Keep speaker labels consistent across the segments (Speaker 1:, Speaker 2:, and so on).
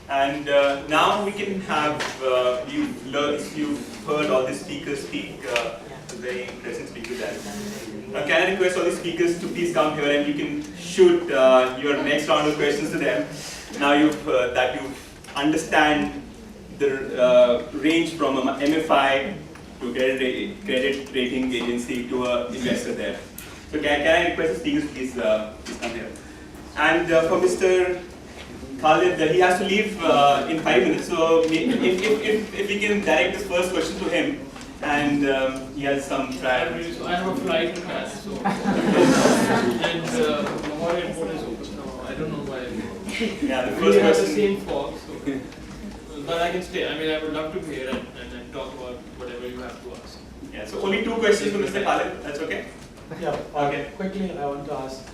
Speaker 1: And now we can have, you've heard all the speakers speak, the very impressive speakers there. Can I request all the speakers to please come here and you can shoot your next round of questions to them. Now that you understand the range from a MFI to credit rating agency to an investor there. So can I request the speakers please come here. And for Mr. Khalid, he has to leave in 5 minutes, so if we can direct this first question to him, and he has some prior.
Speaker 2: So I have a flight to catch, so and Lahore airport is open now. I don't know why.
Speaker 1: Yeah, the
Speaker 2: We
Speaker 1: first
Speaker 2: have the
Speaker 1: question.
Speaker 2: same fog, so but I can stay. I mean, I would love to be here and talk about whatever you have to ask.
Speaker 1: Yeah, so only 2 questions to Mr. Khalid. That's okay?
Speaker 3: Yeah.
Speaker 1: Okay.
Speaker 3: Quickly, I want to ask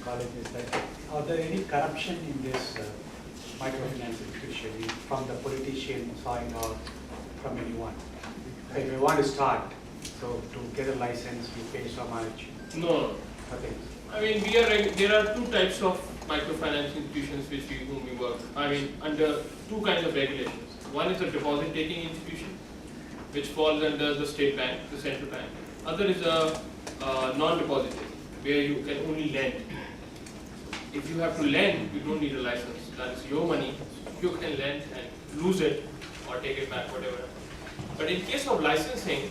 Speaker 3: Khalid is that are there any corruption in this microfinance institution from the politician side or from anyone? If you want to start, so to get a license, you pay so much.
Speaker 2: No.
Speaker 3: Okay.
Speaker 2: I mean, there are 2 types of microfinance institutions whom we work. I mean, under 2 kinds of regulations. One is a deposit-taking institution, which falls under the state bank, the central bank. Other is a non-depository, where you can only lend. If you have to lend, you don't need a license. That's your money. You can lend and lose it or take it back, whatever. But in case of licensing,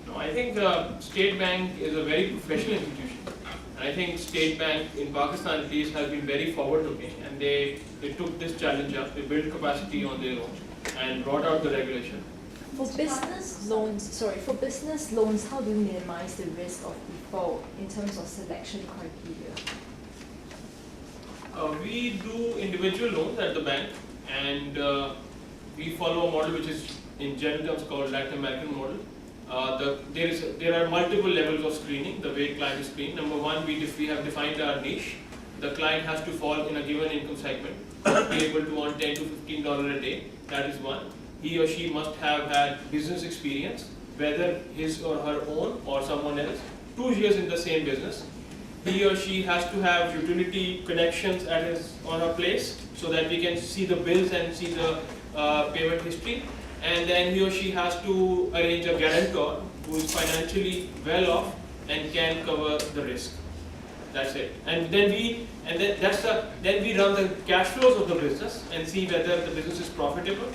Speaker 2: no, I think State Bank is a very professional institution. And I think State Bank in Pakistan at least has been very forward-looking, and they took this challenge up. They built capacity on their own and brought out the regulation.
Speaker 4: For business loans, how do you minimize the risk of default in terms of selection criteria?
Speaker 2: We do individual loans at the bank, and we follow a model which is in general terms called Latin American model. There are multiple levels of screening, the way client is screened. Number 1, we have defined our niche. The client has to fall in a given income segment, be able to earn $10 to $15 a day. That is 1. He or she must have had business experience, whether his or her own or someone else, 2 years in the same business. He or she has to have utility connections at his or her place so that we can see the bills and see the payment history. And then he or she has to arrange a guarantor who is financially well off and can cover the risk. That's it. And then we run the cash flows of the business and see whether the business is profitable.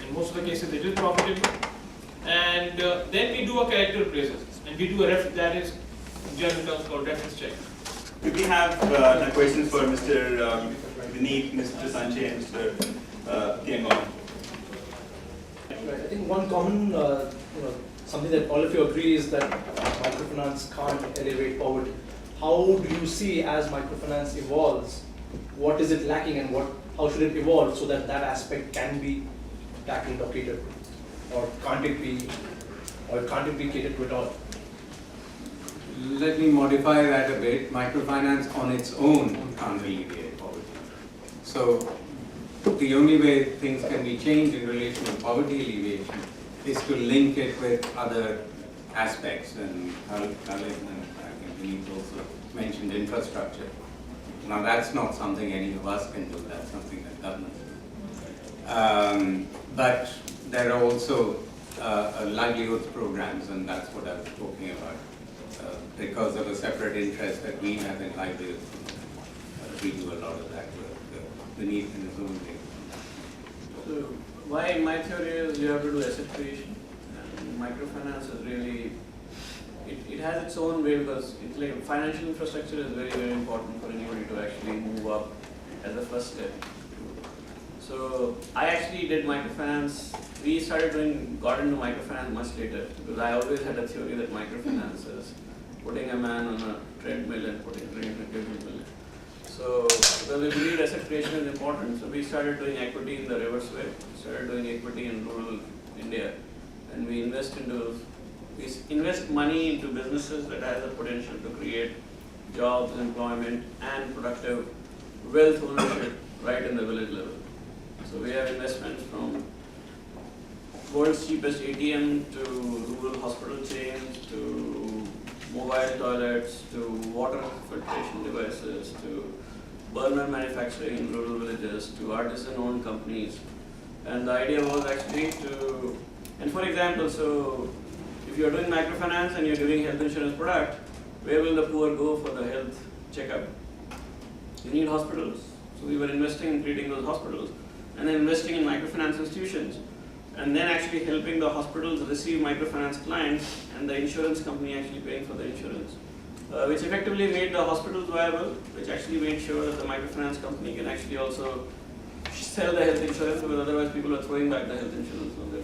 Speaker 2: In most of the cases, it is profitable. And then we do a character appraisal, and we do that is in general terms called reference check.
Speaker 1: Do we have questions for Mr. Vineet, Mr. Sanjay, and Mr. Tong?
Speaker 5: I think one common, something that all of you agree is that microfinance can't elevate poverty. How do you see as microfinance evolves, what is it lacking and how should it evolve so that that aspect can be tackled or catered to? Or can't it be catered to at all?
Speaker 6: Let me modify that a bit. Microfinance on its own can't alleviate poverty. So the only way things can be changed in relation to poverty alleviation is to link it with other aspects, and Khalid and I think Vineet also mentioned infrastructure. Now that's not something any of us can do, that's something that government can do. But there are also livelihoods programs, and that's what I was talking about. Because of a separate interest that we have in livelihoods, we do a lot of that work. Vineet in his own way.
Speaker 7: So my theory is you have to do asset creation, and microfinance is really, it has its own way because it's like financial infrastructure is very, very important for anybody to actually move up as a first step. So I actually did microfinance. We got into microfinance much later because I always had a theory that microfinance is putting a man on a treadmill and putting a drink in a treadmill. So because we believe asset creation is important, so we started doing equity in the reverse way. We started doing equity in rural India, and we invest money into businesses that have the potential to create jobs, employment, and productive wealth ownership right in the village level. So we have investments from world's cheapest ATM to rural hospital chains to mobile toilets to water filtration devices to burner manufacturing in rural villages to artisan-owned companies. And the idea was actually to, and for example, so if you're doing microfinance and you're giving health insurance product, where will the poor go for the health checkup? You need hospitals. So we were investing in creating those hospitals and then investing in microfinance institutions and then actually helping the hospitals receive microfinance clients and the insurance company actually paying for the insurance. Which effectively made the hospitals viable, which actually made sure that the microfinance company can actually also sell the health insurance, because otherwise people are throwing back the health insurance. So they